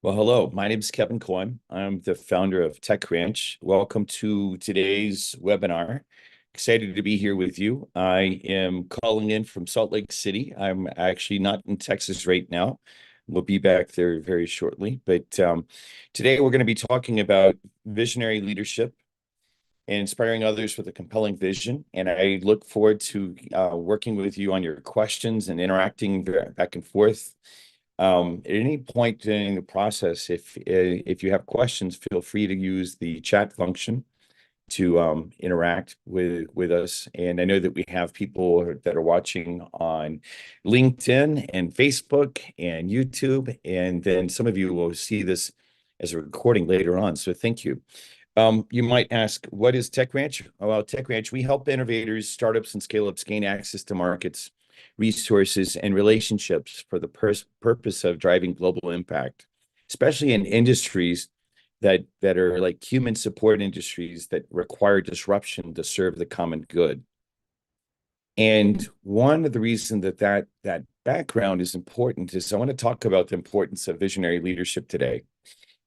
Well, hello. My name is Kevin Koym. I'm the founder of Tech Ranch. Welcome to today's webinar. Excited to be here with you. I am calling in from Salt Lake City. I'm actually not in Texas right now. We'll be back there very shortly. But today we're going to be talking about visionary leadership and inspiring others with a compelling vision. And I look forward to working with you on your questions and interacting back and forth. At any point during the process, if you have questions, feel free to use the chat function to interact with us. And I know that we have people that are watching on LinkedIn and Facebook and YouTube, and then some of you will see this as a recording later on. So thank you. You might ask, what is Tech Ranch? Well, Tech Ranch, we help innovators, startups, and scale-ups gain access to markets, resources, and relationships for the purpose of driving global impact, especially in industries that are like human support industries that require disruption to serve the common good. And one of the reasons that background is important is I want to talk about the importance of visionary leadership today.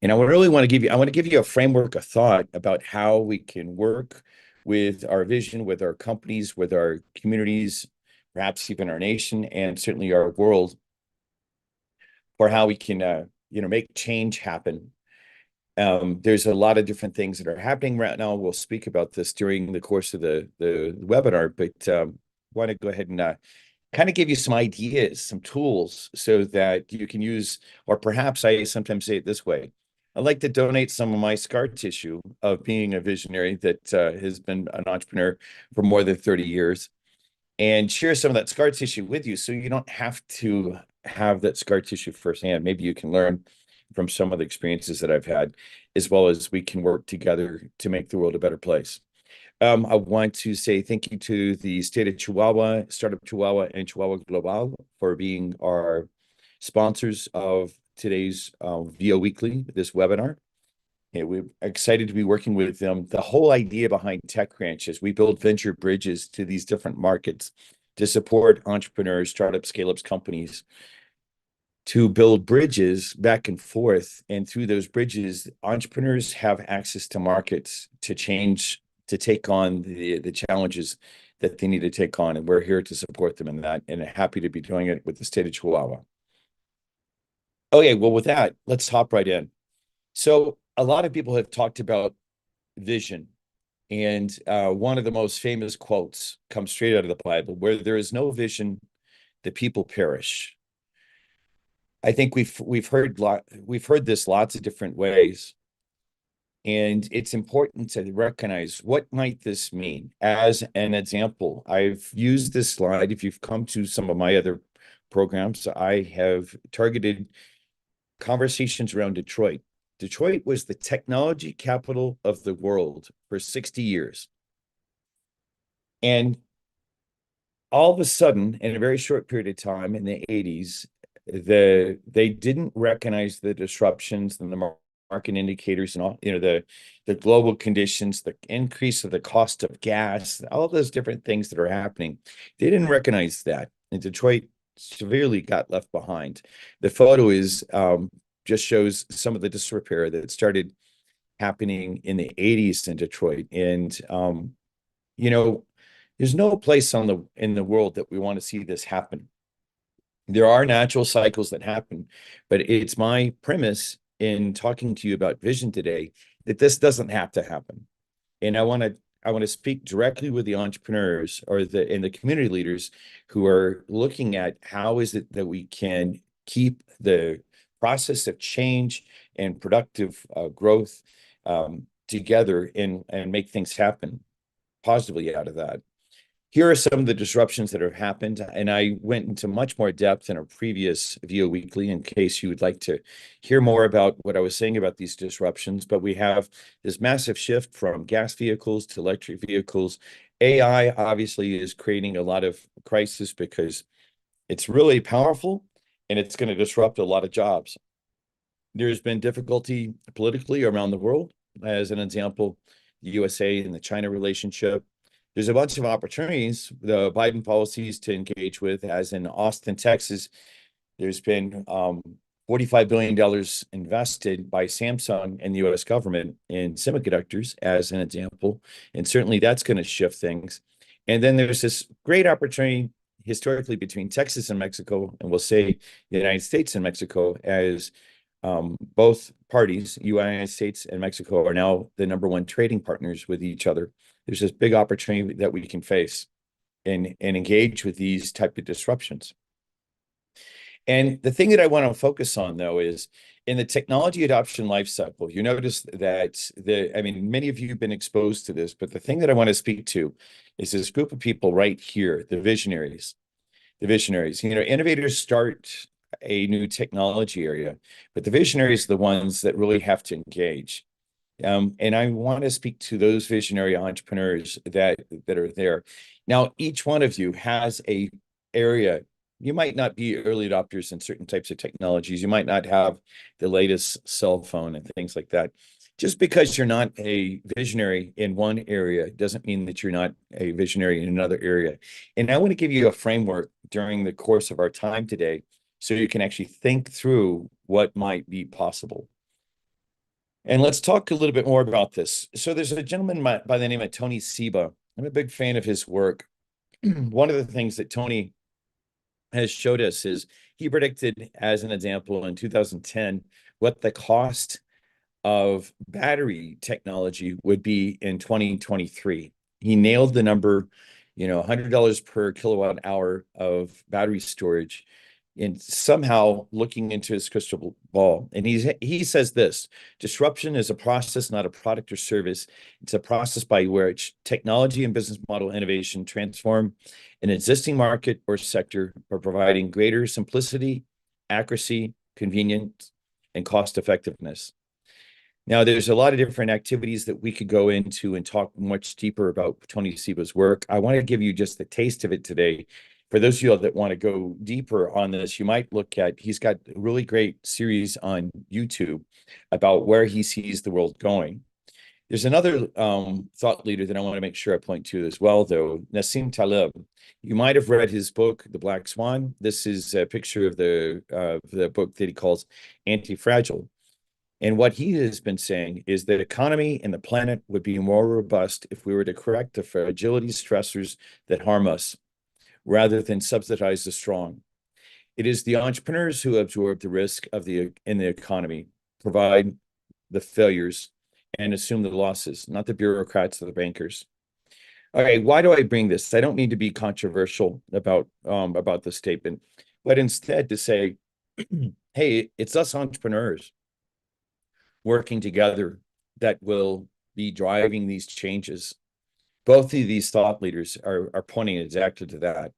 And I want to give you a framework of thought about how we can work with our vision, with our companies, with our communities, perhaps even our nation, and certainly our world, for how we can, make change happen. There's a lot of different things that are happening right now. We'll speak about this during the course of the webinar, but want to go ahead and kind of give you some ideas, some tools so that you can use, or perhaps I sometimes say it this way. I'd like to donate some of my scar tissue of being a visionary that has been an entrepreneur for more than 30 years and share some of that scar tissue with you so you don't have to have that scar tissue firsthand. Maybe you can learn from some of the experiences that I've had, as well as we can work together to make the world a better place. I want to say thank you to the state of Chihuahua, Startup Chihuahua, and Chihuahua Global for being our sponsors of today's VO Weekly, this webinar. And we're excited to be working with them. The whole idea behind Tech Ranch is we build venture bridges to these different markets to support entrepreneurs, startups, scale-ups, companies to build bridges back and forth. And through those bridges, entrepreneurs have access to markets to change, to take on the challenges that they need to take on. And we're here to support them in that, and happy to be doing it with the state of Chihuahua. Okay, well, with that, let's hop right in. So a lot of people have talked about vision. And one of the most famous quotes comes straight out of the Bible, where there is no vision, the people perish. I think we've heard this lots of different ways, and it's important to recognize what might this mean. As an example, I've used this slide. If you've come to some of my other programs, I have targeted conversations around Detroit. Detroit was the technology capital of the world for 60 years. And all of a sudden, in a very short period of time in the 80s, they didn't recognize the disruptions and the market indicators and all, the global conditions, the increase of the cost of gas, all those different things that are happening. They didn't recognize that. And Detroit severely got left behind. The photo is just shows some of the disrepair that started happening in the 80s in Detroit. And there's no place in the world that we want to see this happen. There are natural cycles that happen, but it's my premise in talking to you about vision today that this doesn't have to happen. And I want to speak directly with the entrepreneurs or the community leaders who are looking at how is it that we can keep the process of change and productive growth together and make things happen positively out of that. Here are some of the disruptions that have happened, and I went into much more depth in a previous VO Weekly in case you would like to hear more about what I was saying about these disruptions. But we have this massive shift from gas vehicles to electric vehicles. AI obviously is creating a lot of crisis because it's really powerful and it's going to disrupt a lot of jobs. There's been difficulty politically around the world. As an example, the USA and the China relationship. There's a bunch of opportunities, the Biden policies to engage with, as in Austin, Texas. There's been $45 billion invested by Samsung and the US government in semiconductors, as an example. And certainly that's going to shift things. And then there's this great opportunity historically between Texas and Mexico, and we'll say the United States and Mexico, as both parties, United States and Mexico, are now the number one trading partners with each other. There's this big opportunity that we can face and engage with these type of disruptions. And the thing that I want to focus on, though, is in the technology adoption lifecycle, you notice that many of you have been exposed to this, but the thing that I want to speak to is this group of people right here, the visionaries. The visionaries, innovators start a new technology area, but the visionaries are the ones that really have to engage. And I want to speak to those visionary entrepreneurs that are there. Now, each one of you has a area. You might not be early adopters in certain types of technologies. You might not have the latest cell phone and things like that. Just because you're not a visionary in one area doesn't mean that you're not a visionary in another area. And I want to give you a framework during the course of our time today so you can actually think through what might be possible. And let's talk a little bit more about this. So there's a gentleman by the name of Tony Seba. I'm a big fan of his work. One of the things that Tony has showed us is he predicted, as an example, in 2010, what the cost of battery technology would be in 2023. He nailed the number, $100 per kilowatt hour of battery storage, and somehow looking into his crystal ball. And he says this: disruption is a process, not a product or service. It's a process by which technology and business model innovation transform an existing market or sector by providing greater simplicity, accuracy, convenience, and cost effectiveness. Now, there's a lot of different activities that we could go into and talk much deeper about Tony Seba's work. I want to give you just a taste of it today. For those of you that want to go deeper on this, you might look at, he's got a really great series on YouTube about where he sees the world going. There's another thought leader that I want to make sure I point to as well, though, Nassim Taleb. You might have read his book, The Black Swan. This is a picture of the book that he calls Anti-Fragile. And what he has been saying is that economy and the planet would be more robust if we were to correct the fragility stressors that harm us, rather than subsidize the strong. It is the entrepreneurs who absorb the risk in the economy, provide the failures, and assume the losses, not the bureaucrats or the bankers. Okay, why do I bring this? I don't need to be controversial about the statement, but instead to say, hey, it's us entrepreneurs working together that will be driving these changes. Both of these thought leaders are pointing exactly to that.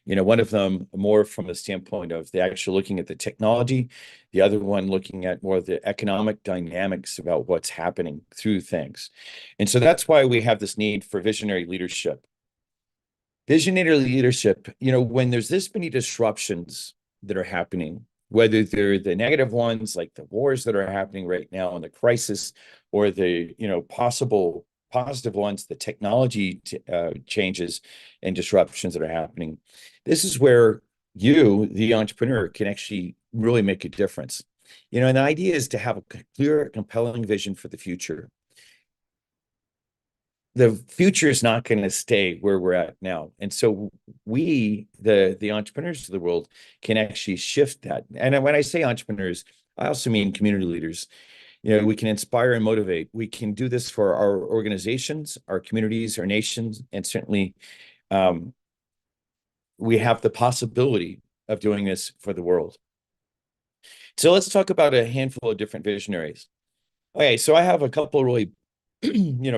One of them more from the standpoint of the actual looking at the technology, the other one looking at more of the economic dynamics about what's happening through things. And so that's why we have this need for visionary leadership. Visionary leadership, when there's this many disruptions that are happening, whether they're the negative ones, like the wars that are happening right now and the crisis, or the, possible positive ones, the technology changes and disruptions that are happening. This is where you, the entrepreneur, can actually really make a difference. And the idea is to have a clear, compelling vision for the future. The future is not going to stay where we're at now. And so we, the entrepreneurs of the world, can actually shift that. And when I say entrepreneurs, I also mean community leaders. We can inspire and motivate. We can do this for our organizations, our communities, our nations, and certainly we have the possibility of doing this for the world. So let's talk about a handful of different visionaries. Okay, so I have a couple really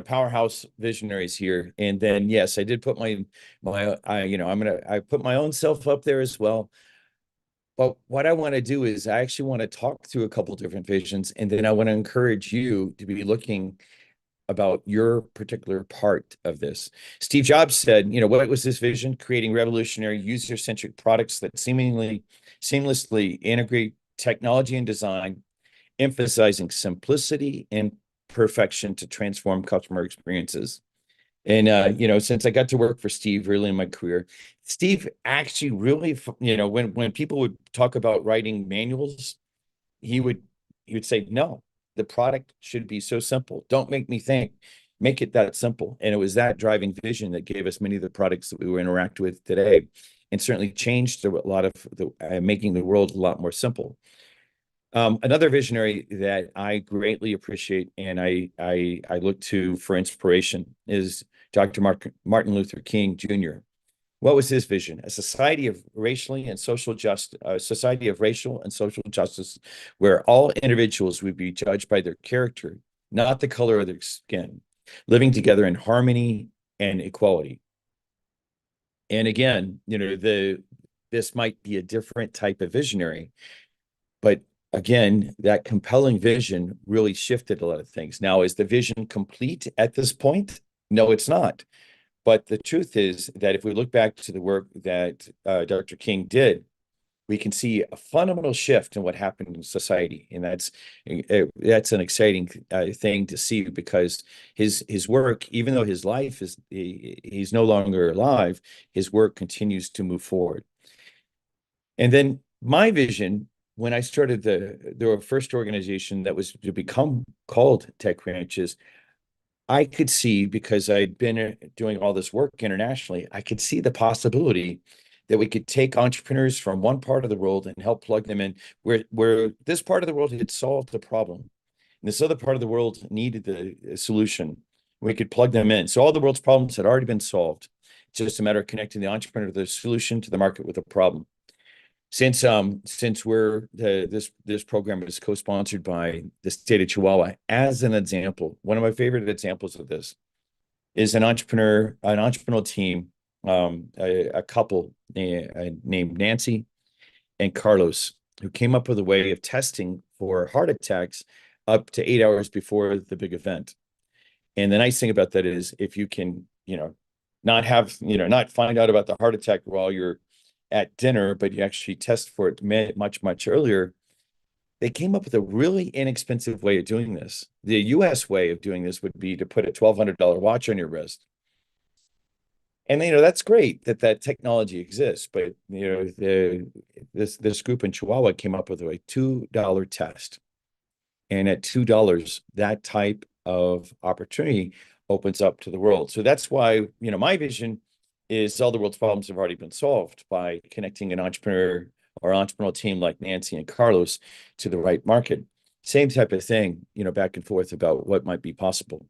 powerhouse visionaries here. And then, yes, I did put I put my own self up there as well. But what I want to do is I actually want to talk through a couple different visions, and then I want to encourage you to be looking about your particular part of this. Steve Jobs said, what was this vision? Creating revolutionary user-centric products that seamlessly integrate technology and design, emphasizing simplicity and perfection to transform customer experiences. And, since I got to work for Steve early in my career, Steve actually really, when people would talk about writing manuals, he would he would say, no, the product should be so simple. Don't make me think. Make it that simple. And it was that driving vision that gave us many of the products that we will interact with today, and certainly changed a lot of the making the world a lot more simple. Another visionary that I greatly appreciate and I look to for inspiration is Dr. Martin Luther King Jr. What was his vision? A society of society of racial and social justice, where all individuals would be judged by their character, not the color of their skin, living together in harmony and equality. And again, this might be a different type of visionary, but again, that compelling vision really shifted a lot of things. Now, is the vision complete at this point? No, it's not. But the truth is that if we look back to the work that Dr. King did, we can see a fundamental shift in what happened in society, and that's an exciting thing to see, because his work, even though his life he's no longer alive, his work continues to move forward. And then my vision, when I started the first organization that was to become called Tech Ranches, I could see, because I'd been doing all this work internationally, I could see the possibility that we could take entrepreneurs from one part of the world and help plug them in where this part of the world had solved the problem, and this other part of the world needed the solution. We could plug them in. So all the world's problems had already been solved. It's just a matter of connecting the entrepreneur to the solution, to the market with a problem. Since this program is co-sponsored by the state of Chihuahua, as an example, one of my favorite examples of this is an entrepreneurial team, a couple named Nancy and Carlos, who came up with a way of testing for heart attacks up to 8 hours before the big event. And the nice thing about that is, if you can, not find out about the heart attack while you're at dinner, but you actually test for it much, much earlier. They came up with a really inexpensive way of doing this. The US way of doing this would be to put a $1,200 watch on your wrist. And that's great that that technology exists, but this group in Chihuahua came up with a $2 test. And at $2, that type of opportunity opens up to the world. So that's why, my vision is all the world's problems have already been solved by connecting an entrepreneur or entrepreneurial team like Nancy and Carlos to the right market. Same type of thing, back and forth about what might be possible.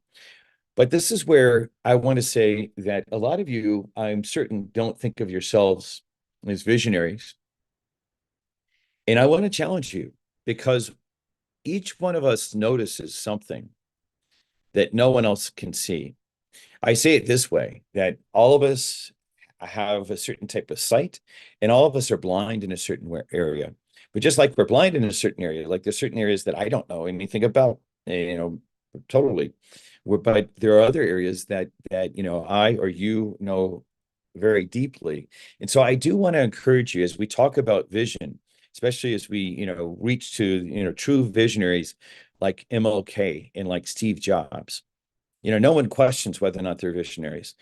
But this is where I want to say that a lot of you, I'm certain, don't think of yourselves as visionaries. And I want to challenge you, because each one of us notices something that no one else can see. I say it this way, that all of us have a certain type of sight, and all of us are blind in a certain area. But just like we're blind in a certain area, like there's certain areas that I don't know anything about, totally. But there are other areas that I or you know very deeply. And so I do want to encourage you, as we talk about vision, especially as we reach to true visionaries like MLK and like Steve Jobs. No one questions whether or not they're visionaries.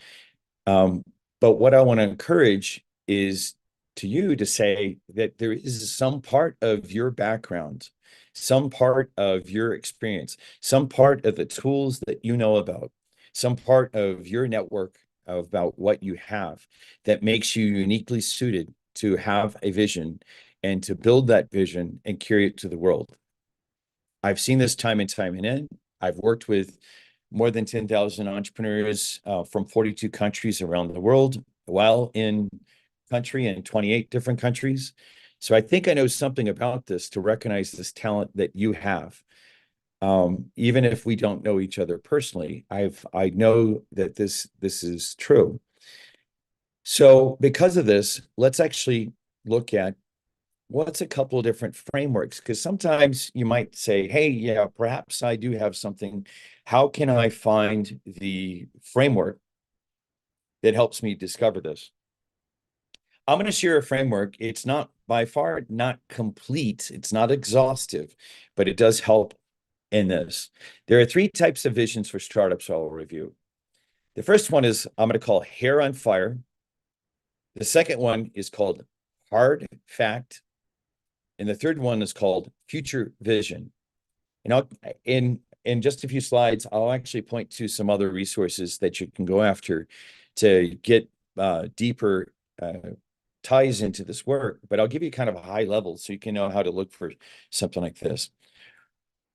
But what I want to encourage is to you to say that there is some part of your background, some part of your experience, some part of the tools that you know about, some part of your network about what you have that makes you uniquely suited to have a vision and to build that vision and carry it to the world. I've seen this time and time again. I've worked with more than 10,000 entrepreneurs from 42 countries around the world, while in country in 28 different countries. So I think I know something about this to recognize this talent that you have. Even if we don't know each other personally, I know that this is true. So because of this, let's actually look at what's a couple of different frameworks, because sometimes you might say, hey, yeah, perhaps I do have something. How can I find the framework that helps me discover this? I'm going to share a framework. It's not by far not complete. It's not exhaustive, but it does help in this. There are three types of visions for startups I'll review. The first one is I'm going to call hair on fire. The second one is called hard fact. And the third one is called future vision. And in just a few slides, I'll actually point to some other resources that you can go after to get deeper ties into this work. But I'll give you kind of a high level so you can know how to look for something like this.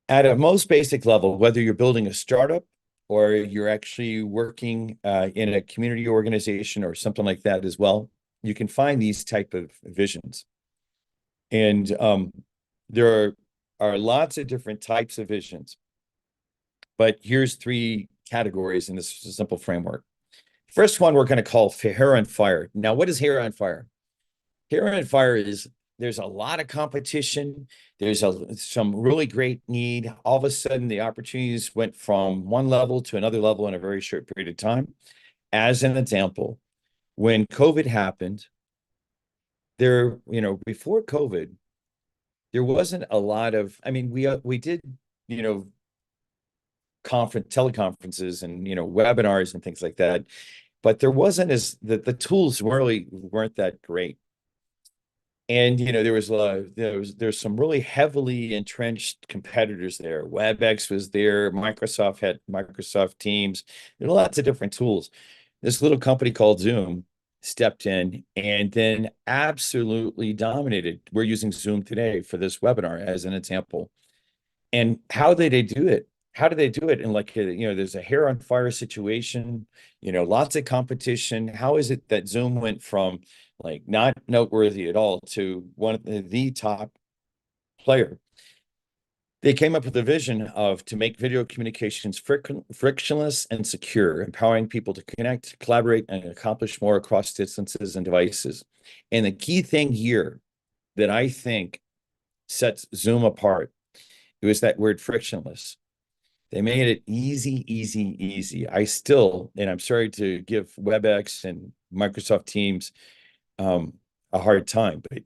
At a most basic level, whether you're building a startup or you're actually working in a community organization or something like that as well, you can find these type of visions. And there are lots of different types of visions, but here's three categories in this simple framework. First one we're going to call hair on fire. Now, what is hair on fire? Hair on fire is there's a lot of competition. There's some really great need. All of a sudden, the opportunities went from one level to another level in a very short period of time. As an example, when COVID happened, before COVID, there wasn't a lot of, I mean, we did, teleconferences and, webinars and things like that, but there wasn't the tools really weren't that great. And there's some really heavily entrenched competitors there. WebEx was there. Microsoft had Microsoft Teams. There are lots of different tools. This little company called Zoom stepped in and then absolutely dominated. We're using Zoom today for this webinar as an example. And how did they do it? How do they do it? And there's a hair on fire situation, lots of competition. How is it that Zoom went from like not noteworthy at all to one of the top player? They came up with a vision to make video communications frictionless and secure, empowering people to connect, collaborate, and accomplish more across distances and devices. And the key thing here that I think sets Zoom apart, it was that word frictionless. They made it easy, easy, easy. And I'm sorry to give WebEx and Microsoft Teams a hard time, but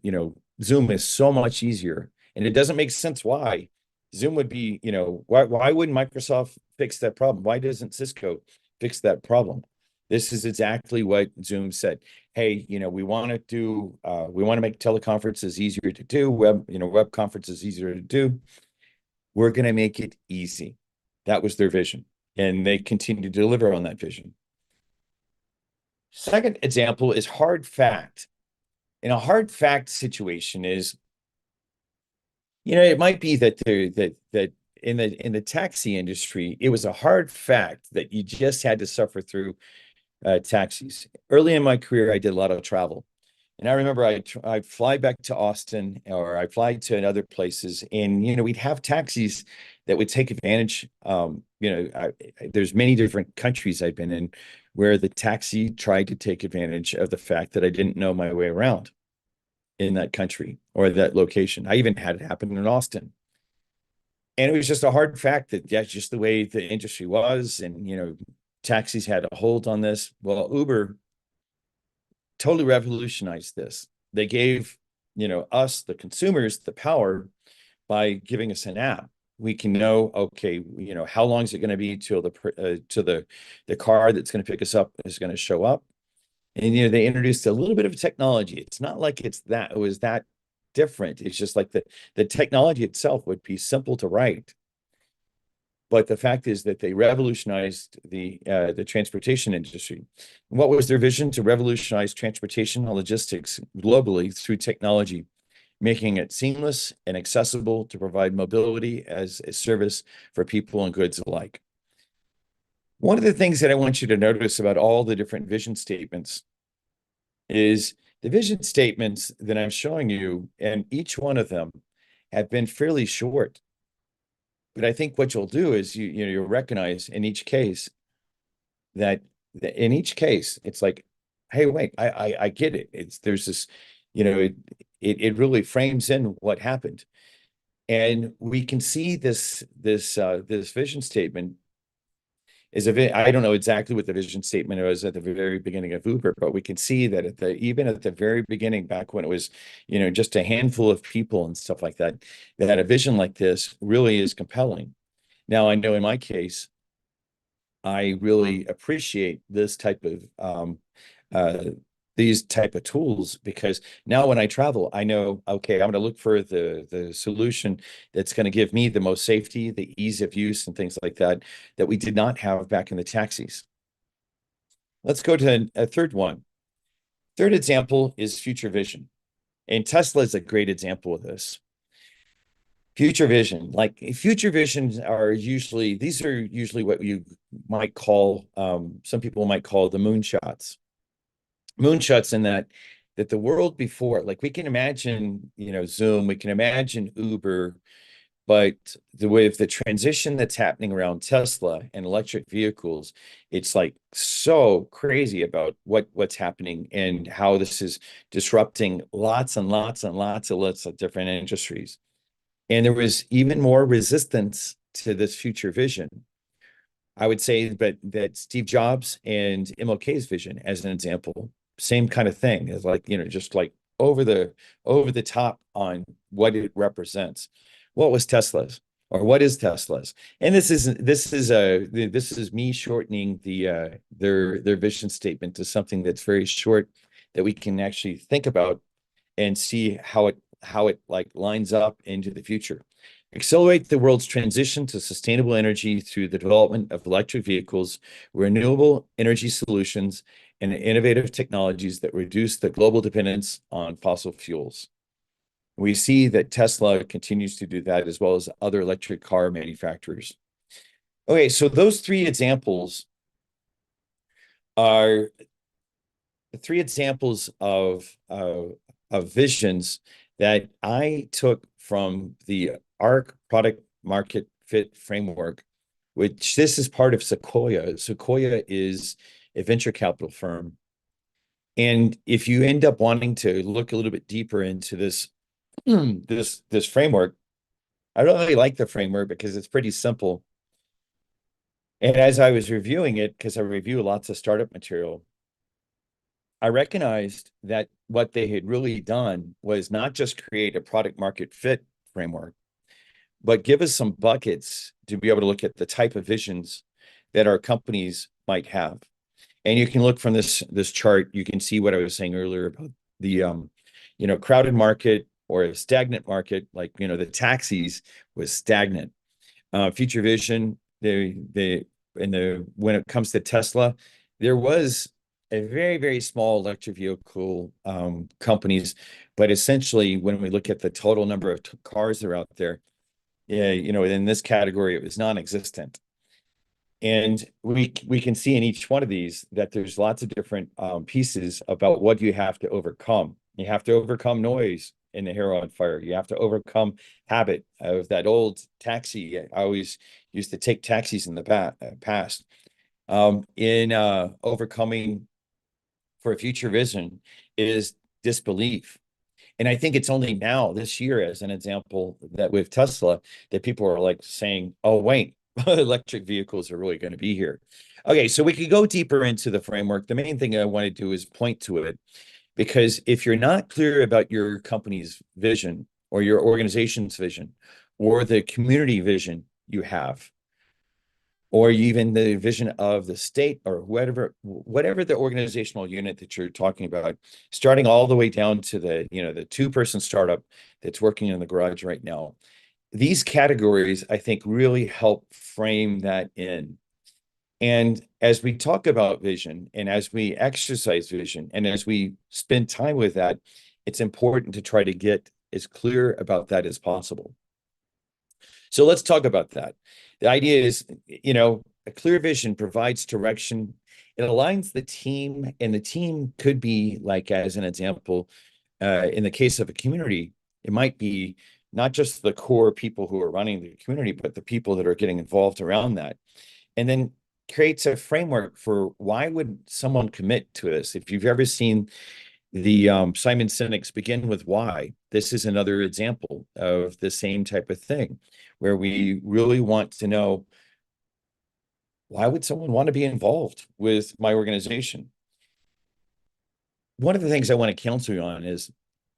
Zoom is so much easier, and it doesn't make sense why Zoom would be, why wouldn't Microsoft fix that problem? Why doesn't Cisco fix that problem? This is exactly what Zoom said. Hey, we want to make teleconferences easier to do, web conferences easier to do. We're going to make it easy. That was their vision, and they continue to deliver on that vision. Second example is hard fact. In a hard fact situation is, it might be that in the taxi industry, it was a hard fact that you just had to suffer through taxis. Early in my career, I did a lot of travel. And I remember I'd fly back to Austin, or I'd fly to other places, and we'd have taxis that would take advantage. There's many different countries I've been in where the taxi tried to take advantage of the fact that I didn't know my way around in that country or that location. I even had it happen in Austin. And it was just a hard fact that that's just the way the industry was. And, taxis had a hold on this. Well, Uber totally revolutionized this. They gave, us, the consumers, the power by giving us an app. We can know, okay, how long is it going to be till the car that's going to pick us up is going to show up. And they introduced a little bit of technology. It's not like it was that different. It's just like the technology itself would be simple to write. But the fact is that they revolutionized the transportation industry. What was their vision? To revolutionize transportation and logistics globally through technology, making it seamless and accessible to provide mobility as a service for people and goods alike. One of the things that I want you to notice about all the different vision statements is the vision statements that I'm showing you, and each one of them have been fairly short. But I think what you'll do is you'll recognize in each case that in each case, it's like, hey, wait, I get it. There's this, it really frames in what happened. And we can see this vision statement is I don't know exactly what the vision statement was at the very beginning of Uber, but we can see that even at the very beginning, back when it was, just a handful of people and stuff like that, that a vision like this really is compelling. Now, I know in my case, I really appreciate this type of these type of tools, because now when I travel, I know, okay, I'm going to look for the solution that's going to give me the most safety, the ease of use, and things like that, that we did not have back in the taxis. Let's go to a third one. Third example is future vision. And Tesla is a great example of this. Future vision, like future visions are usually, these are usually what you might call, some people might call the moonshots. Moonshots in that the world before, like we can imagine, Zoom, we can imagine Uber, but with the transition that's happening around Tesla and electric vehicles, it's like so crazy about what's happening and how this is disrupting lots and lots and lots of different industries. And there was even more resistance to this future vision. I would say that Steve Jobs and MLK's vision, as an example, same kind of thing. Is like, just like over the top on what it represents. What was Tesla's, or what is Tesla's? And this is me shortening their vision statement to something that's very short, that we can actually think about and see how it like lines up into the future. Accelerate the world's transition to sustainable energy through the development of electric vehicles, renewable energy solutions, and innovative technologies that reduce the global dependence on fossil fuels. We see that Tesla continues to do that, as well as other electric car manufacturers. Okay, so those three examples are the three examples of visions that I took from the ARC product market fit framework, which this is part of Sequoia. Sequoia is a venture capital firm. And if you end up wanting to look a little bit deeper into this this framework, I really like the framework because it's pretty simple. And as I was reviewing it, because I review lots of startup material, I recognized that what they had really done was not just create a product market fit framework, but give us some buckets to be able to look at the type of visions that our companies might have. And you can look from this chart, you can see what I was saying earlier about the crowded market or a stagnant market, like the taxis was stagnant. Future vision, when it comes to Tesla, there was a very, very small electric vehicle companies, but essentially when we look at the total number of cars that are out there, yeah, in this category, it was non-existent. And we can see in each one of these that there's lots of different pieces about what you have to overcome. You have to overcome noise in the hair on fire. You have to overcome habit of that old taxi. I always used to take taxis in the past. In overcoming for a future vision is disbelief. And I think it's only now this year, as an example, that with Tesla, that people are like saying, oh, wait, electric vehicles are really going to be here. Okay, so we could go deeper into the framework. The main thing I want to do is point to it, because if you're not clear about your company's vision or your organization's vision or the community vision you have, or even the vision of the state or whatever the organizational unit that you're talking about, starting all the way down to the two-person startup that's working in the garage right now. These categories, I think, really help frame that in. And as we talk about vision and as we exercise vision and as we spend time with that, it's important to try to get as clear about that as possible. So let's talk about that. The idea is, a clear vision provides direction. It aligns the team, and the team could be, like, as an example, in the case of a community, it might be not just the core people who are running the community, but the people that are getting involved around that. And then creates a framework for why would someone commit to this. If you've ever seen the Simon Sinek's Begin with Why, this is another example of the same type of thing, where we really want to know, why would someone want to be involved with my organization? One of the things I want to counsel you on is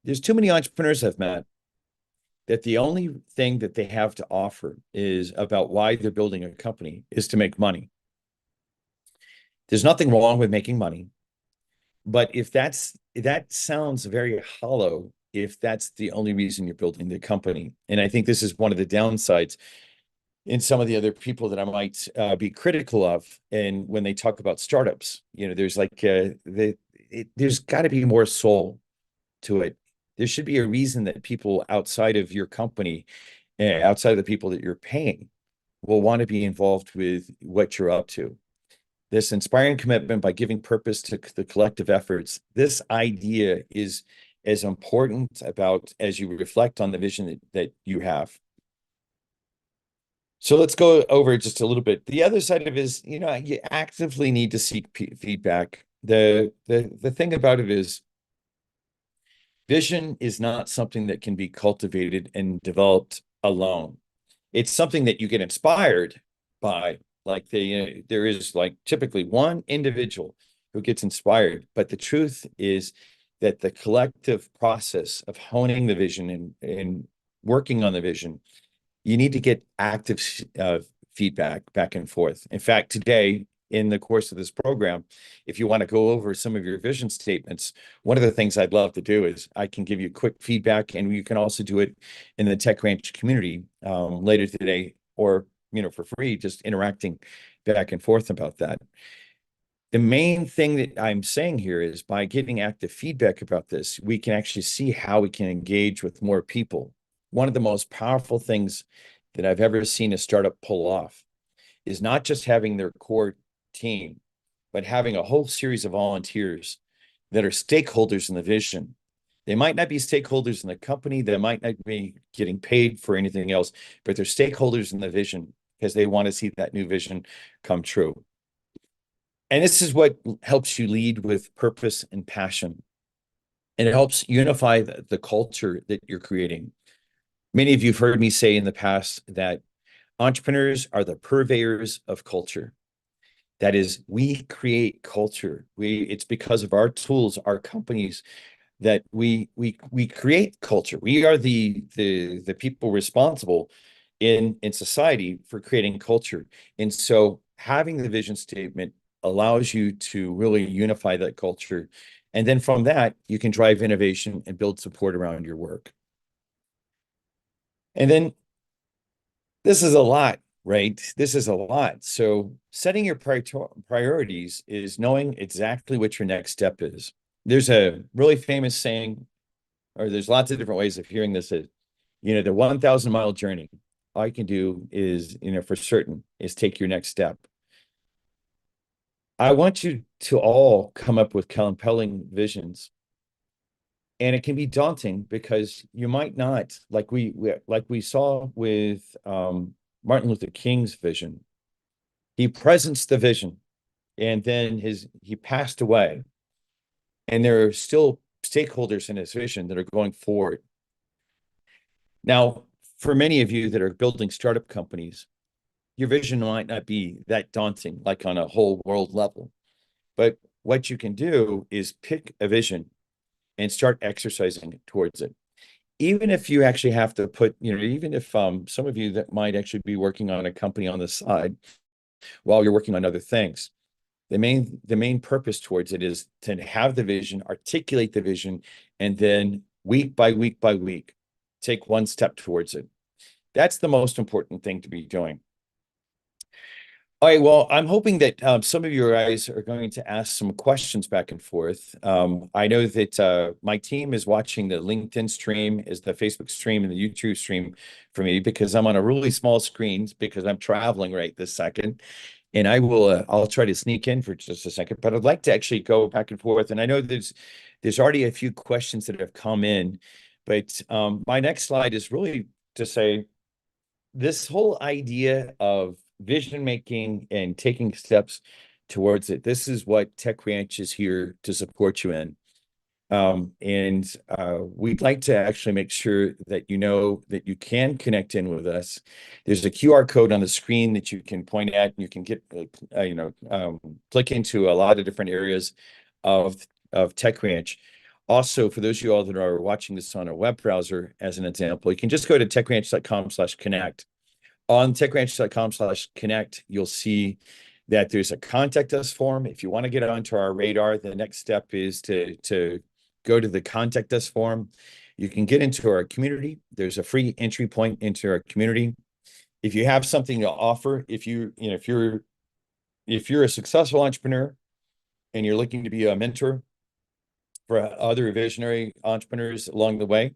there's too many entrepreneurs I've met that the only thing that they have to offer is about why they're building a company is to make money. There's nothing wrong with making money. But if that sounds very hollow, if that's the only reason you're building the company. And I think this is one of the downsides in some of the other people that I might be critical of. And when they talk about startups, there's like there's got to be more soul to it. There should be a reason that people outside of your company, outside of the people that you're paying, will want to be involved with what you're up to. This inspiring commitment by giving purpose to the collective efforts. This idea is as important about as you reflect on the vision that you have. So let's go over just a little bit. The other side of it is, you actively need to seek feedback. The thing about it is vision is not something that can be cultivated and developed alone. It's something that you get inspired by. Like there is like typically one individual who gets inspired, but the truth is that the collective process of honing the vision and working on the vision, you need to get active feedback back and forth. In fact, today, in the course of this program, if you want to go over some of your vision statements, one of the things I'd love to do is I can give you quick feedback, and you can also do it in the Tech Ranch community later today, or for free, just interacting back and forth about that. The main thing that I'm saying here is by getting active feedback about this, we can actually see how we can engage with more people. One of the most powerful things that I've ever seen a startup pull off is not just having their core team, but having a whole series of volunteers that are stakeholders in the vision. They might not be stakeholders in the company, they might not be getting paid for anything else, but they're stakeholders in the vision because they want to see that new vision come true. And this is what helps you lead with purpose and passion. And it helps unify the culture that you're creating. Many of you have heard me say in the past that entrepreneurs are the purveyors of culture. That is, we create culture. It's because of our tools, our companies, that we create culture. We are the people responsible in society for creating culture. And so having the vision statement allows you to really unify that culture. And then from that, you can drive innovation and build support around your work. And then this is a lot, right? This is a lot. So setting your priorities is knowing exactly what your next step is. There's a really famous saying, or there's lots of different ways of hearing this, the 1,000-mile journey. All you can do is, for certain, is take your next step. I want you to all come up with compelling visions. And it can be daunting because you might not, like we saw with Martin Luther King's vision. He presenced the vision, and then he passed away. And there are still stakeholders in his vision that are going forward. Now, for many of you that are building startup companies, your vision might not be that daunting, like on a whole world level. But what you can do is pick a vision and start exercising towards it. Even if you actually have to put, even if some of you that might actually be working on a company on the side while you're working on other things, the main purpose towards it is to have the vision, articulate the vision, and then week by week by week, take one step towards it. That's the most important thing to be doing. All right, well, I'm hoping that some of you guys are going to ask some questions back and forth. I know that my team is watching the LinkedIn stream, is the Facebook stream, and the YouTube stream for me because I'm on a really small screen because I'm traveling right this second. And I'll try to sneak in for just a second, but I'd like to actually go back and forth. And I know there's already a few questions that have come in, but my next slide is really to say this whole idea of vision making and taking steps towards it. This is what Tech Ranch is here to support you in. And we'd like to actually make sure that you know that you can connect in with us. There's a QR code on the screen that you can point at, and you can get, click into a lot of different areas of Tech Ranch. Also, for those of you all that are watching this on a web browser, as an example, you can just go to techranch.com/connect. On techranch.com/connect, you'll see that there's a contact us form. If you want to get onto our radar, the next step is to go to the contact us form. You can get into our community. There's a free entry point into our community. If you have something to offer, if you're a successful entrepreneur and you're looking to be a mentor for other visionary entrepreneurs along the way,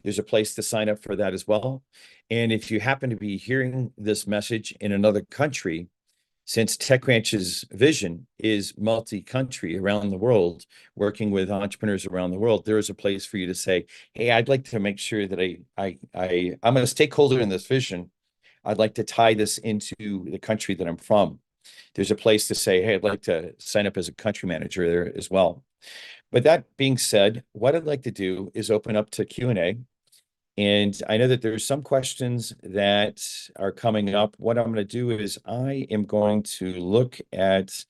there's a place to sign up for that as well. And if you happen to be hearing this message in another country, since TechRanch's vision is multi-country around the world, working with entrepreneurs around the world, there is a place for you to say, hey, I'd like to make sure that I'm a stakeholder in this vision. I'd like to tie this into the country that I'm from. There's a place to say, hey, I'd like to sign up as a country manager there as well. But that being said, what I'd like to do is open up to Q&A. And I know that there's some questions that are coming up. What I'm going to do is I am going to look at,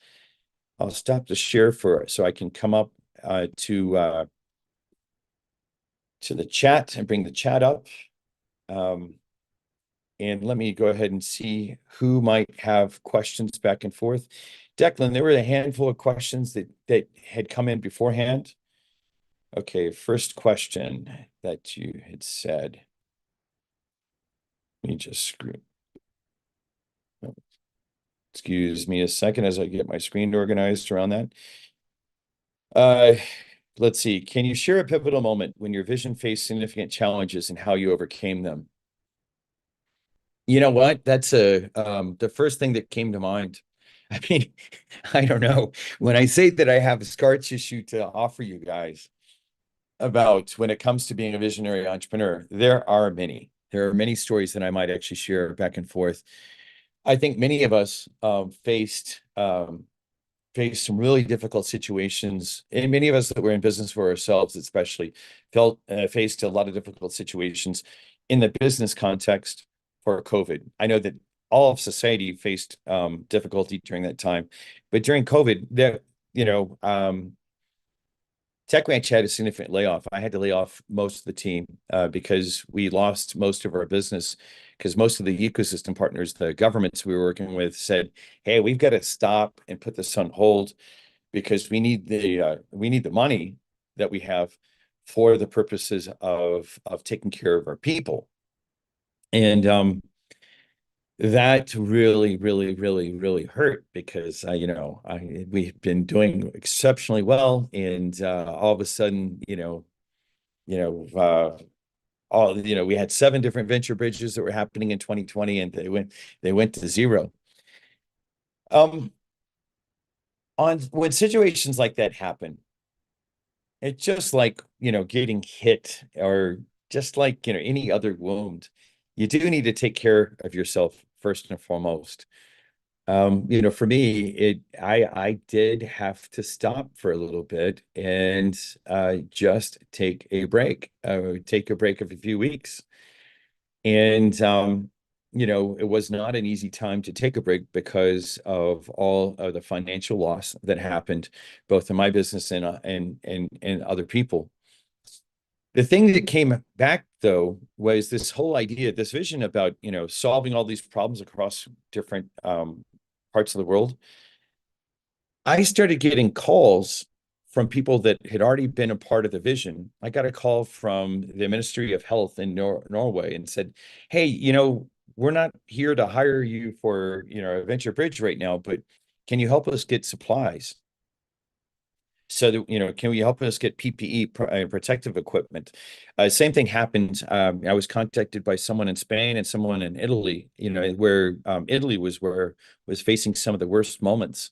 I'll stop the share so I can come up to the chat and bring the chat up. And let me go ahead and see who might have questions back and forth. Declan, there were a handful of questions that had come in beforehand. Okay, first question that you had said. Let me just screw. Excuse me a second as I get my screen organized around that. Let's see. Can you share a pivotal moment when your vision faced significant challenges and how you overcame them? You know what? That's the first thing that came to mind. I mean, I don't know. When I say that I have a scar tissue to offer you guys about when it comes to being a visionary entrepreneur, there are many. There are many stories that I might actually share back and forth. I think many of us faced some really difficult situations, and many of us that were in business for ourselves, especially, faced a lot of difficult situations in the business context for COVID. I know that all of society faced difficulty during that time, but during COVID, TechRanch had a significant layoff. I had to lay off most of the team because we lost most of our business because most of the ecosystem partners, the governments we were working with said, hey, we've got to stop and put this on hold because we need the money that we have for the purposes of taking care of our people. And that really, really, really, really hurt because we've been doing exceptionally well, and all of a sudden, we had 7 different venture bridges that were happening in 2020, and they went to zero. When situations like that happen, it's just like getting hit, or just like any other wound. You do need to take care of yourself first and foremost. For me, I did have to stop for a little bit and just take a break of a few weeks. And it was not an easy time to take a break because of all of the financial loss that happened, both in my business and other people. The thing that came back, though, was this whole idea, this vision about, solving all these problems across different parts of the world. I started getting calls from people that had already been a part of the vision. I got a call from the Ministry of Health in Norway and said, hey, we're not here to hire you for, a venture bridge right now, but can you help us get supplies? So that, can we help us get PPE, protective equipment? Same thing happened. I was contacted by someone in Spain and someone in Italy, where Italy was facing some of the worst moments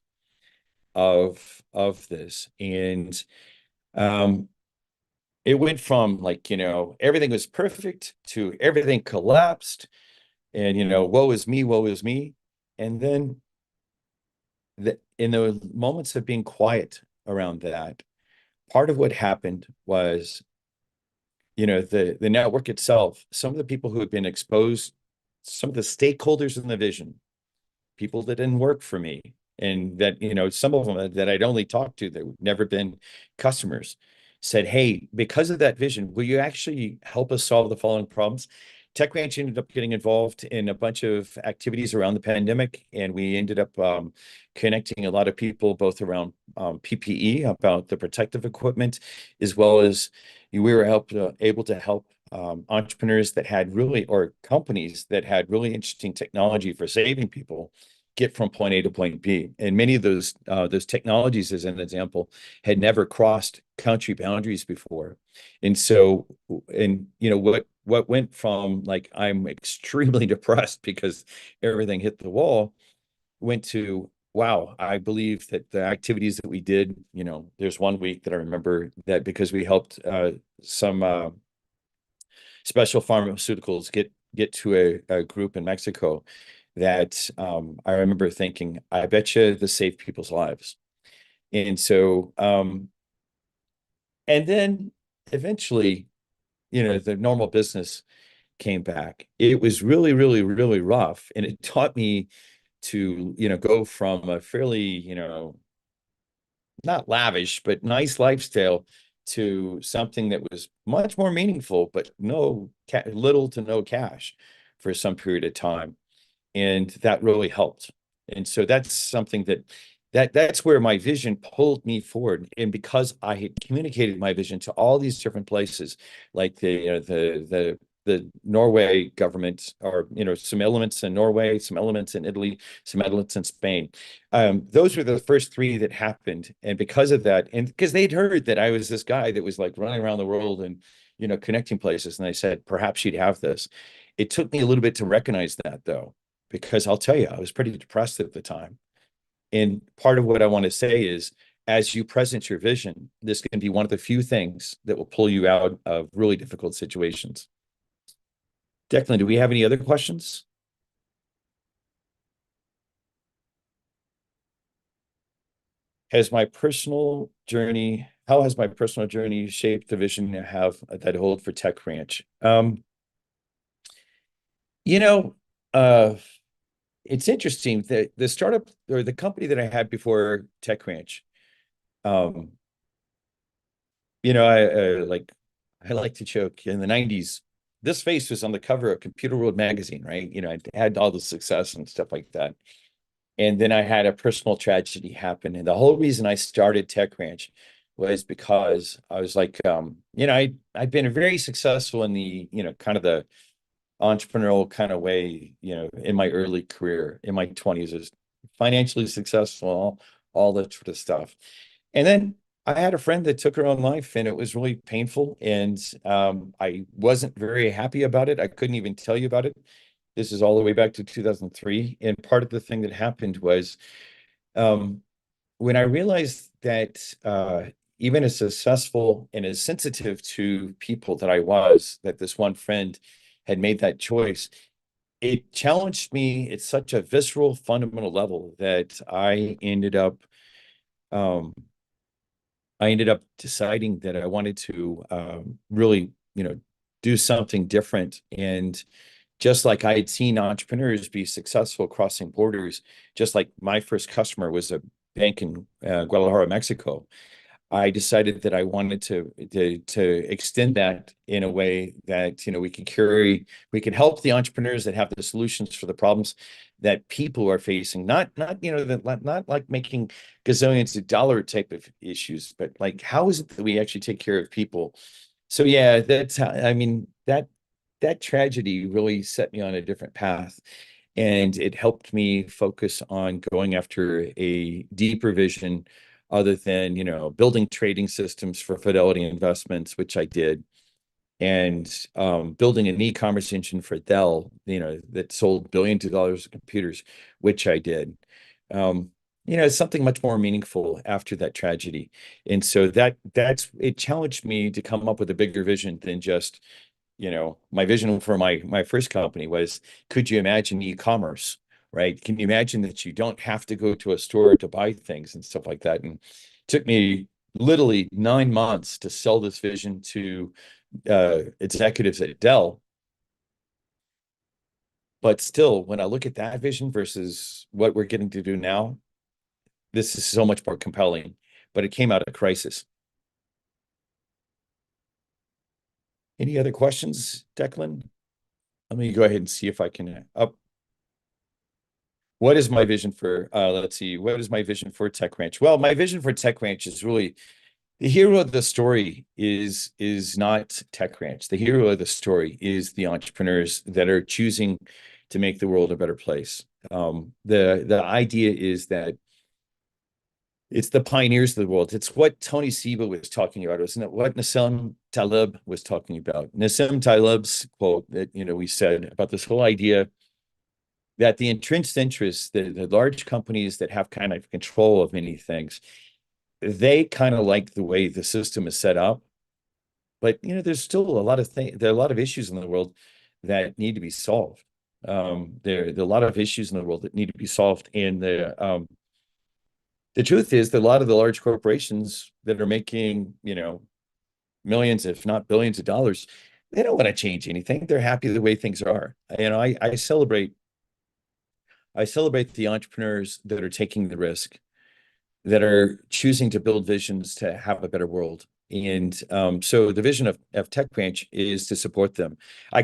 of this. And it went from everything was perfect to everything collapsed, and woe is me, woe is me. And then in the moments of being quiet around that, part of what happened was, the network itself, some of the people who had been exposed, some of the stakeholders in the vision, people that didn't work for me, and that, some of them that I'd only talked to that would never been customers, said, hey, because of that vision, will you actually help us solve the following problems? Tech Ranch ended up getting involved in a bunch of activities around the pandemic, and we ended up connecting a lot of people both around PPE, about the protective equipment, as well as we were able to help entrepreneurs that had really, or companies that had really interesting technology for saving people get from point A to point B. And many of those technologies, as an example, had never crossed country boundaries before. And so, and what went from like I'm extremely depressed because everything hit the wall, went to wow, I believe that the activities that we did, there's one week that I remember that because we helped some special pharmaceuticals get to a group in Mexico that I remember thinking, I bet you this saved people's lives. And so, and then eventually, the normal business came back. It was really, really, really rough. And it taught me to, go from a fairly, not lavish, but nice lifestyle to something that was much more meaningful, but little to no cash for some period of time. And that really helped. And so that's something that's where my vision pulled me forward. And because I had communicated my vision to all these different places, like the Norway government, or some elements in Norway, some elements in Italy, some elements in Spain. Those were the first three that happened. And because of that, and because they'd heard that I was this guy that was like running around the world and connecting places, and they said perhaps you'd have this. It took me a little bit to recognize that, though, because I'll tell you, I was pretty depressed at the time. And part of what I want to say is, as you present your vision, this can be one of the few things that will pull you out of really difficult situations. Declan, do we have any other questions? How has my personal journey shaped the vision that I hold for Tech Ranch? You know, uh, it's interesting that the startup, or the company that I had before Tech Ranch, um, I like to joke in the 90s, this face was on the cover of Computer World magazine, right? I had all the success and stuff like that. And then I had a personal tragedy happen. And the whole reason I started Tech Ranch was because I was like, I'd been very successful in the, kind of the entrepreneurial kind of way, in my early career, in my 20s, as financially successful, all that sort of stuff. And then I had a friend that took her own life, and it was really painful. And I wasn't very happy about it. I couldn't even tell you about it. This is all the way back to 2003. And part of the thing that happened was um, when I realized that even as successful and as sensitive to people that I was, that this one friend had made that choice, it challenged me at such a visceral, fundamental level that um, I ended up deciding that I wanted to really, do something different. And just like I had seen entrepreneurs be successful crossing borders, just like my first customer was a bank in Guadalajara, Mexico. I decided that I wanted to extend that in a way that we can help the entrepreneurs that have the solutions for the problems that people are facing. Not like making gazillions of dollar type of issues, but like how is it that we actually take care of people? So yeah, that's how, I mean that tragedy really set me on a different path. And it helped me focus on going after a deeper vision other than, building trading systems for Fidelity Investments, which I did, and building an e-commerce engine for Dell, that sold billions of dollars of computers, which I did. It's something much more meaningful after that tragedy. And so that's it challenged me to come up with a bigger vision than just my vision for my first company was, could you imagine e-commerce, right? Can you imagine that you don't have to go to a store to buy things and stuff like that? And it took me literally 9 months to sell this vision to executives at Dell. But still, when I look at that vision versus what we're getting to do now, this is so much more compelling. But it came out of crisis. Any other questions, Declan? let me go ahead and see if I can up. What is my vision for, let's see, what is my vision for Tech Ranch? Well, my vision for Tech Ranch is really the hero of the story is not Tech Ranch. The hero of the story is the entrepreneurs that are choosing to make the world a better place. The idea is that it's the pioneers of the world. It's what Tony Seba was talking about, isn't it? What Nassim Taleb was talking about. Nassim Taleb's quote that we said about this whole idea that the entrenched interests, the large companies that have kind of control of many things, they kind of like the way the system is set up. But there's still a lot of things. There are a lot of issues in the world that need to be solved. There are a lot of issues in the world that need to be solved, and the truth is that a lot of the large corporations that are making millions, if not billions of dollars, they don't want to change anything. They're happy the way things are. I celebrate the entrepreneurs that are taking the risk, that are choosing to build visions to have a better world. And so the vision of Tech Ranch is to support them. I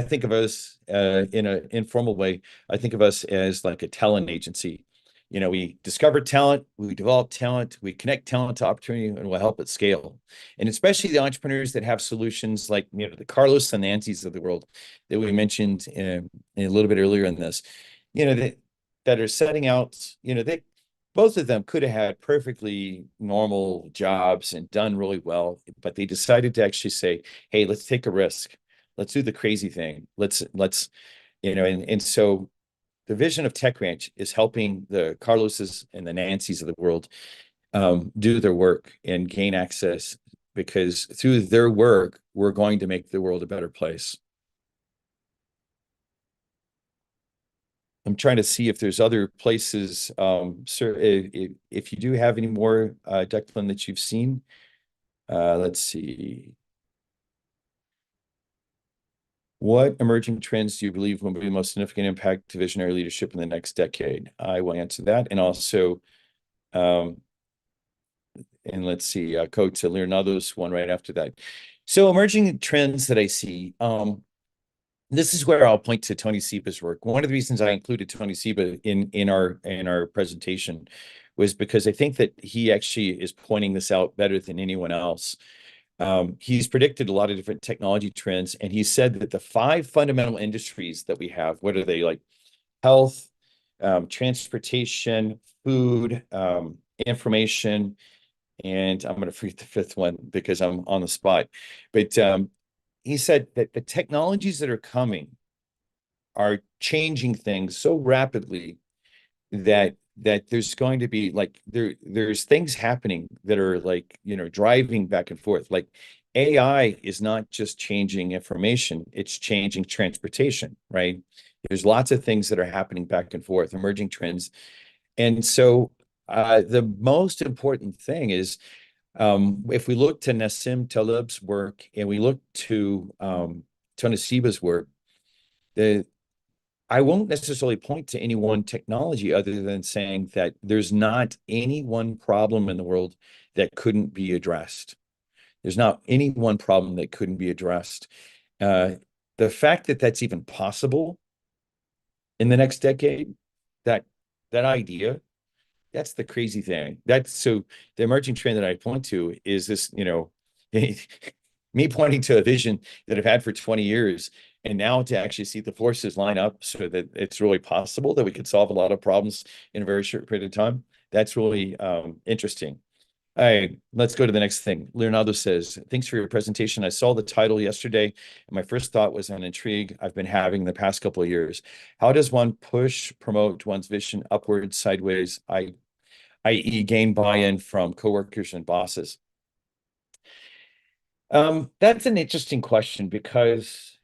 think of us in an informal way. I think of us as like a talent agency. We discover talent, we develop talent, we connect talent to opportunity, and we'll help it scale. And especially the entrepreneurs that have solutions like the Carlos and Nancy's of the world that we mentioned a little bit earlier in this, that are setting out, they both of them could have had perfectly normal jobs and done really well, but they decided to actually say, hey, let's take a risk. Let's do the crazy thing. And so the vision of Tech Ranch is helping the Carloses and the Nancys of the world do their work and gain access, because through their work, we're going to make the world a better place. I'm trying to see if there's other places, sir, if you do have any more, Declan, that you've seen. Let's see. What emerging trends do you believe will be the most significant impact to visionary leadership in the next decade? I will answer that. And also, and let's see, Coach Leonardo's one right after that. So emerging trends that I see, this is where I'll point to Tony Seba's work. One of the reasons I included Tony Seba in our presentation was because I think that he actually is pointing this out better than anyone else. He's predicted a lot of different technology trends, and he said that the 5 fundamental industries that we have, what are they, like health, transportation, food, information, and I'm going to forget the 5th one because I'm on the spot. But he said that the technologies that are coming are changing things so rapidly that there's going to be like there's things happening that are like driving back and forth. Like AI is not just changing information, it's changing transportation, right? There's lots of things that are happening back and forth, emerging trends. And so the most important thing is, if we look to Nassim Taleb's work and we look to Tony Seba's work, I won't necessarily point to any one technology other than saying that there's not any one problem in the world that couldn't be addressed. There's not any one problem that couldn't be addressed. The fact that that's even possible in the next decade, that that idea, that's the crazy thing. So the emerging trend that I point to is this, me pointing to a vision that I've had for 20 years, and now to actually see the forces line up so that it's really possible that we could solve a lot of problems in a very short period of time. That's really interesting. All right, let's go to the next thing. Leonardo says, thanks for your presentation. I saw the title yesterday, and my first thought was an intrigue I've been having the past couple of years. How does one promote one's vision upwards, sideways, i.e. gain buy-in from coworkers and bosses? That's an interesting question because,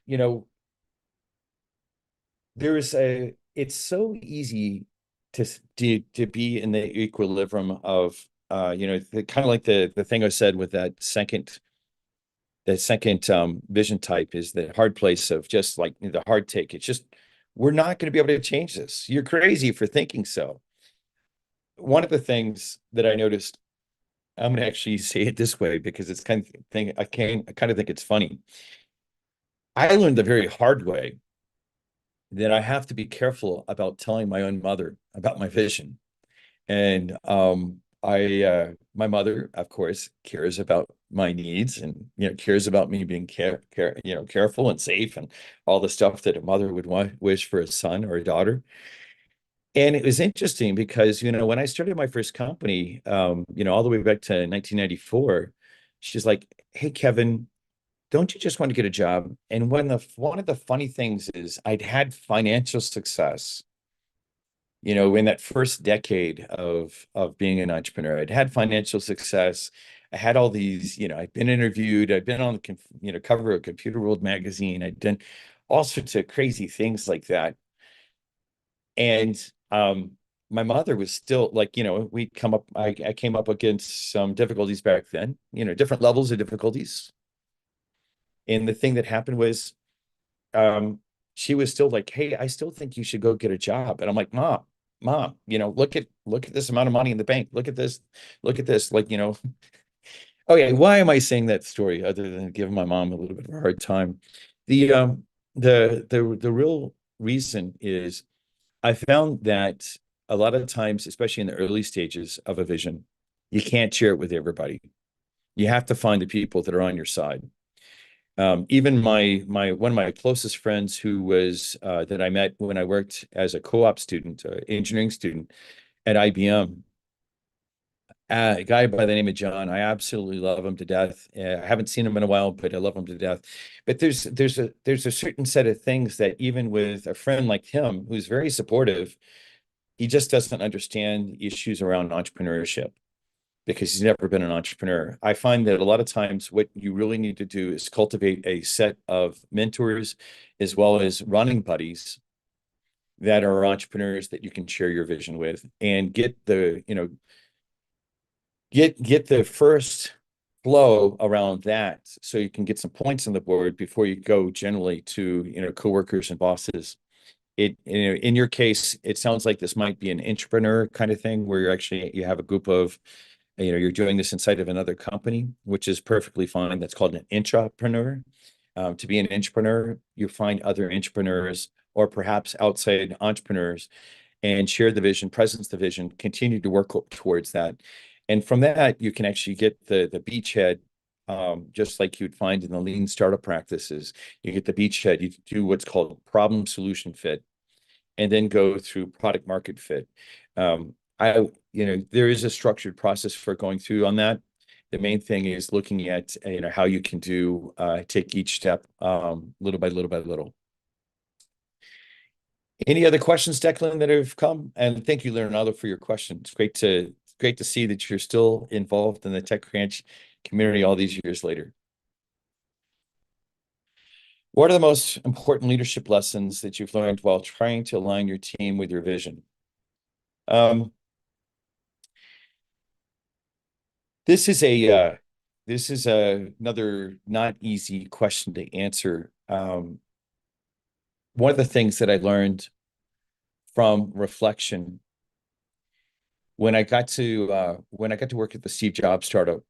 it's so easy to be in the equilibrium of, kind of like the thing I said with that second vision type is the hard place of just like the hard take. It's just, we're not going to be able to change this. You're crazy for thinking so. One of the things that I noticed, I'm going to actually say it this way because it's kind of thing I kind of think it's funny. I learned the very hard way that I have to be careful about telling my own mother about my vision. And my mother, of course, cares about my needs and cares about me being careful and safe and all the stuff that a mother would wish for a son or a daughter. And it was interesting because when I started my first company, all the way back to 1994, she's like, "Hey, Kevin, don't you just want to get a job?" And one of the funny things is I'd had financial success, in that first decade of being an entrepreneur. I'd had financial success. I had all these, I'd been interviewed, I'd been on the cover of Computer World magazine. I'd done all sorts of crazy things like that. And my mother was still like, I came up against some difficulties back then, different levels of difficulties. And the thing that happened was um, she was still like, "Hey, I still think you should go get a job." And I'm like, Mom, look at this amount of money in the bank. Look at this. Like, okay, why am I saying that story other than giving my mom a little bit of a hard time? The the real reason is I found that a lot of times, especially in the early stages of a vision, you can't share it with everybody. You have to find the people that are on your side. Even my one of my closest friends who was that I met when I worked as a co-op student, engineering student at IBM, a guy by the name of John. I absolutely love him to death. I haven't seen him in a while, but I love him to death. But there's a certain set of things that even with a friend like him, who's very supportive, he just doesn't understand issues around entrepreneurship because he's never been an entrepreneur. I find that a lot of times what you really need to do is cultivate a set of mentors as well as running buddies that are entrepreneurs that you can share your vision with and get the first flow around that so you can get some points on the board before you go generally to coworkers and bosses. In your case, it sounds like this might be an entrepreneur kind of thing where you have a group of you're doing this inside of another company, which is perfectly fine. That's called an intrapreneur. To be an entrepreneur, you find other entrepreneurs or perhaps outside entrepreneurs and share the vision, presence the vision, continue to work towards that. And from that, you can actually get the beachhead, just like you'd find in the lean startup practices. You get the beachhead, you do what's called problem solution fit, and then go through product market fit. There is a structured process for going through on that. The main thing is looking at, how you can take each step, little by little by little. Any other questions, Declan, that have come? And thank you, Leonardo, for your question. It's great to see that you're still involved in the TechCrunch community all these years later. What are the most important leadership lessons that you've learned while trying to align your team with your vision? Um, this is another not easy question to answer. One of the things that I learned from reflection when I got to work at the Steve Jobs startup,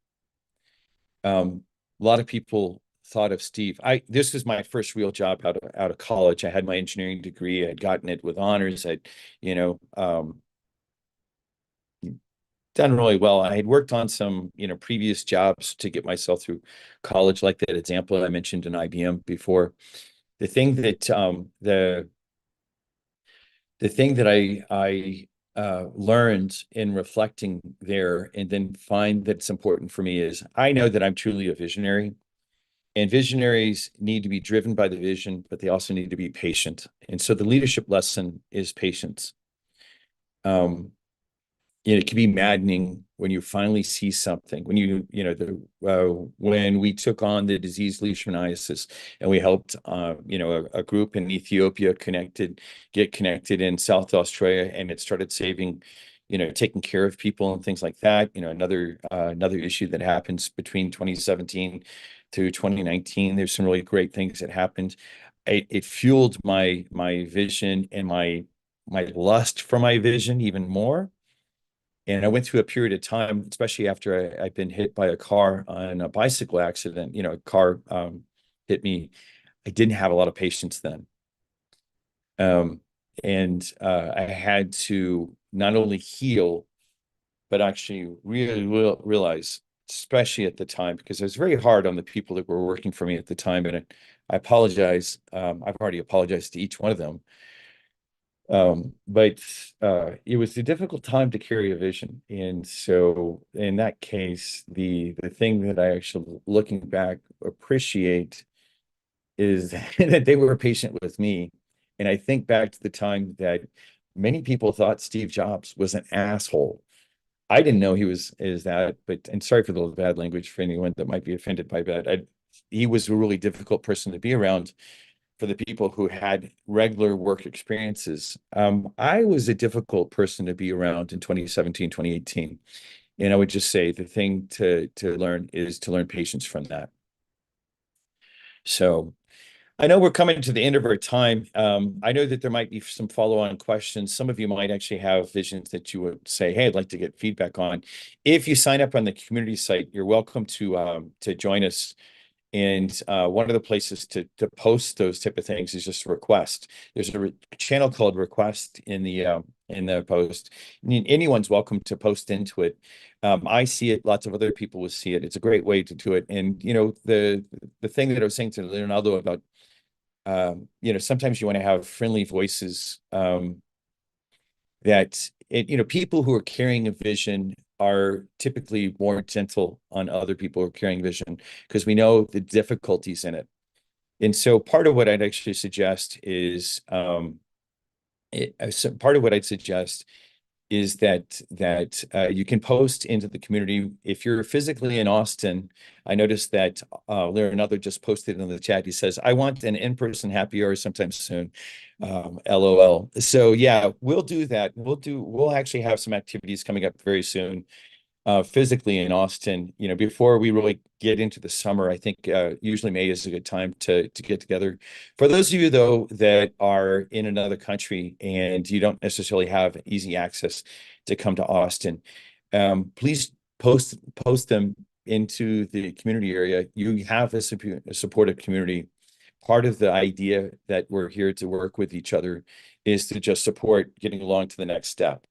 a lot of people thought of Steve. This was my first real job out of college. I had my engineering degree. I'd gotten it with honors. I'd you know done really well. I had worked on some previous jobs to get myself through college, like that example I mentioned in IBM before. The thing that I learned in reflecting there and then find that's important for me is I know that I'm truly a visionary, and visionaries need to be driven by the vision, but they also need to be patient. And so the leadership lesson is patience. Um, it can be maddening when you finally see something. When we took on the disease leishmaniasis and we helped a group in Ethiopia get connected in South Australia, and it started saving, taking care of people and things like that. Another issue that happens between 2017 to 2019. There's some really great things that happened. It fueled my vision and my lust for my vision even more. And I went through a period of time, especially after I'd been hit by a car on a bicycle accident. A car hit me. I didn't have a lot of patience then. Um, and I had to not only heal, but actually really realize, especially at the time, because it was very hard on the people that were working for me at the time. And I apologize. I've already apologized to each one of them. But it was a difficult time to carry a vision. And so in that case, the thing that I actually, looking back, appreciate is that they were patient with me. And I think back to the time that many people thought Steve Jobs was an asshole. I didn't know he was is that, but and sorry for the bad language for anyone that might be offended by that. He was a really difficult person to be around for the people who had regular work experiences. I was a difficult person to be around in 2017, 2018. And I would just say the thing to learn is to learn patience from that. So I know we're coming to the end of our time. I know that there might be some follow-on questions. Some of you might actually have visions that you would say, "Hey, I'd like to get feedback on." If you sign up on the community site, you're welcome to join us. And one of the places to post those type of things is just a request. There's a channel called request in the post. Anyone's welcome to post into it. I see it. Lots of other people will see it. It's a great way to do it. And the thing that I was saying to Leonardo about sometimes you want to have friendly voices people who are carrying a vision are typically more gentle on other people who are carrying vision because we know the difficulties in it. And so part of what I'd actually suggest is part of what I'd suggest is that you can post into the community. If you're physically in Austin, I noticed that Leonardo just posted in the chat. He says, "I want an in-person happy hour sometime soon." LOL. So yeah, we'll do that. We'll actually have some activities coming up very soon physically in Austin. Before we really get into the summer, I think usually May is a good time to get together. For those of you, though, that are in another country and you don't necessarily have easy access to come to Austin, please post them into the community area. You have a supportive community. Part of the idea that we're here to work with each other is to just support getting along to the next step.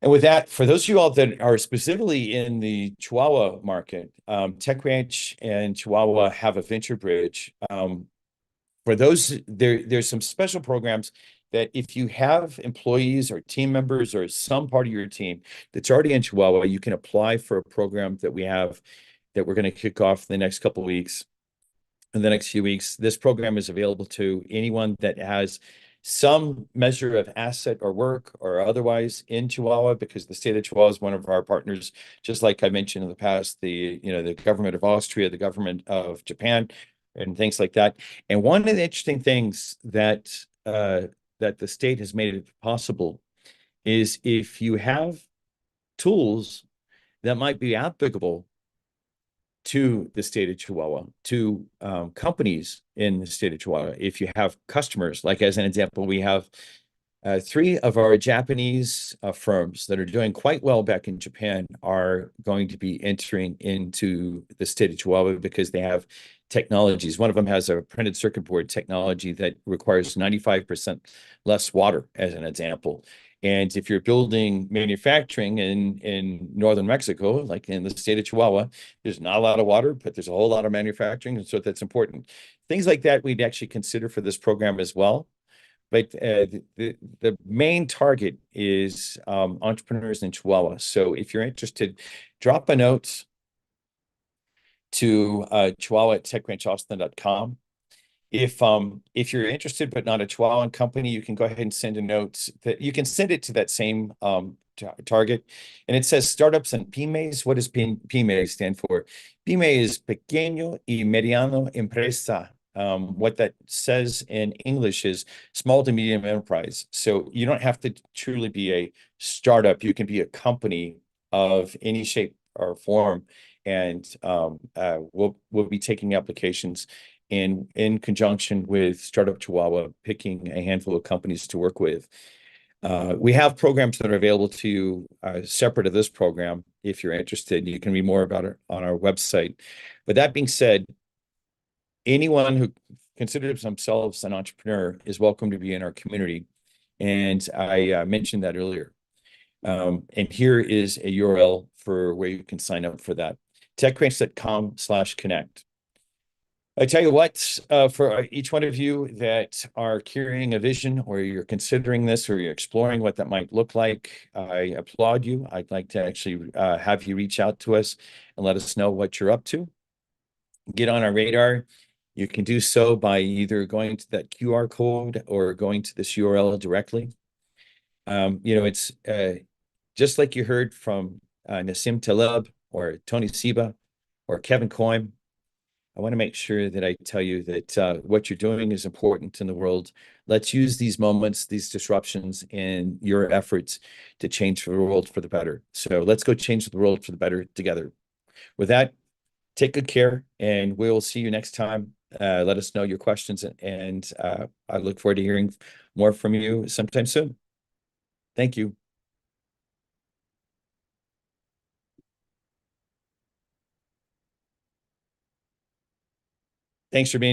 And with that, for those of you all that are specifically in the Chihuahua market, Tech Ranch and Chihuahua have a venture bridge. For those, there's some special programs that if you have employees or team members or some part of your team that's already in Chihuahua, you can apply for a program that we have that we're going to kick off in the next couple of weeks. In the next few weeks, this program is available to anyone that has some measure of asset or work or otherwise in Chihuahua, because the state of Chihuahua is one of our partners. Just like I mentioned in the past, the government of Austria, the government of Japan, and things like that. And one of the interesting things that the state has made it possible is if you have tools that might be applicable to the state of Chihuahua, to companies in the state of Chihuahua. If you have customers, like as an example, we have three of our Japanese firms that are doing quite well back in Japan are going to be entering into the state of Chihuahua because they have technologies. One of them has a printed circuit board technology that requires 95% less water, as an example. And if you're building manufacturing in northern Mexico, like in the state of Chihuahua, there's not a lot of water, but there's a whole lot of manufacturing. And so that's important. Things like that we'd actually consider for this program as well. But the main target is entrepreneurs in Chihuahua. So if you're interested, drop a note to chihuahua@techranchaustin.com. If you're interested but not a Chihuahuan company, you can go ahead and send a note that you can send it to that same target. And it says startups and pymes. What does pyme stand for? Pyme is pequeño y mediano empresa. What that says in English is small to medium enterprise. So you don't have to truly be a startup. You can be a company of any shape or form. And we'll be taking applications in conjunction with Startup Chihuahua, picking a handful of companies to work with. We have programs that are available to you separate of this program. If you're interested, you can read more about it on our website. But that being said, anyone who considers themselves an entrepreneur is welcome to be in our community. And I mentioned that earlier. And here is a URL for where you can sign up for that. techcrunch.com/connect. I tell you what, for each one of you that are carrying a vision, or you're considering this, or you're exploring what that might look like, I applaud you. I'd like to actually have you reach out to us and let us know what you're up to. Get on our radar. You can do so by either going to that QR code or going to this URL directly. It's just like you heard from Nassim Taleb or Tony Seba or Kevin Koym. I want to make sure that I tell you that what you're doing is important in the world. Let's use these moments, these disruptions, and your efforts to change the world for the better. So let's go change the world for the better together. With that, take good care, and we'll see you next time. Let us know your questions, and I look forward to hearing more from you sometime soon. Thank you. Thanks for being